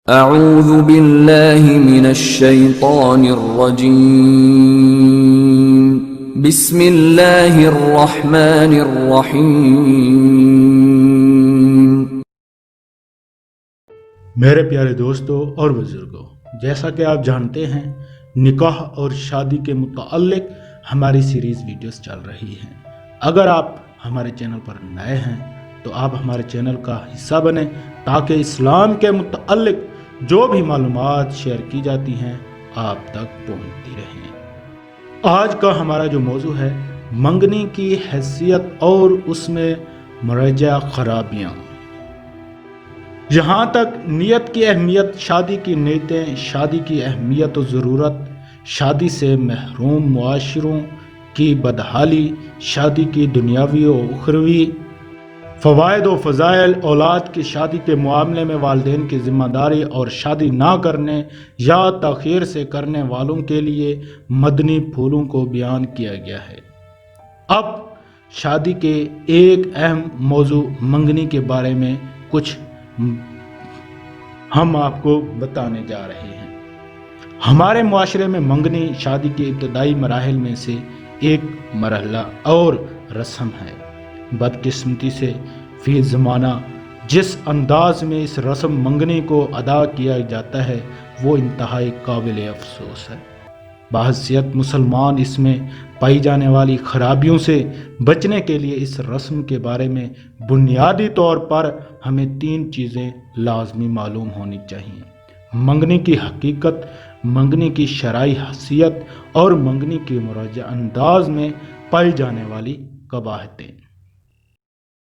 اعوذ باللہ من الشیطان الرجیم بسم اللہ الرحمن الرحیم۔ میرے پیارے دوستوں اور بزرگوں، جیسا کہ آپ جانتے ہیں نکاح اور شادی کے متعلق ہماری سیریز ویڈیوز چل رہی ہیں۔ اگر آپ ہمارے چینل پر نئے ہیں تو آپ ہمارے چینل کا حصہ بنیں تاکہ اسلام کے متعلق جو بھی معلومات شیئر کی جاتی ہیں آپ تک پہنچتی رہیں۔ آج کا ہمارا جو موضوع ہے منگنی کی حیثیت اور اس میں مراجع خرابیاں۔ جہاں تک نیت کی اہمیت، شادی کی نیتیں، شادی کی اہمیت و ضرورت، شادی سے محروم معاشروں کی بدحالی، شادی کی دنیاوی و اخروی فوائد و فضائل، اولاد کی شادی کے معاملے میں والدین کی ذمہ داری اور شادی نہ کرنے یا تاخیر سے کرنے والوں کے لیے مدنی پھولوں کو بیان کیا گیا ہے۔ اب شادی کے ایک اہم موضوع منگنی کے بارے میں کچھ ہم آپ کو بتانے جا رہے ہیں۔ ہمارے معاشرے میں منگنی شادی کے ابتدائی مراحل میں سے ایک مرحلہ اور رسم ہے۔ بدقسمتی سے فی زمانہ جس انداز میں اس رسم منگنی کو ادا کیا جاتا ہے وہ انتہائی قابل افسوس ہے۔ بحیثیت مسلمان اس میں پائی جانے والی خرابیوں سے بچنے کے لیے اس رسم کے بارے میں بنیادی طور پر ہمیں 3 چیزیں لازمی معلوم ہونی چاہیے: منگنی کی حقیقت، منگنی کی شرعی حیثیت اور منگنی کے مراجع انداز میں پائی جانے والی قباحتیں۔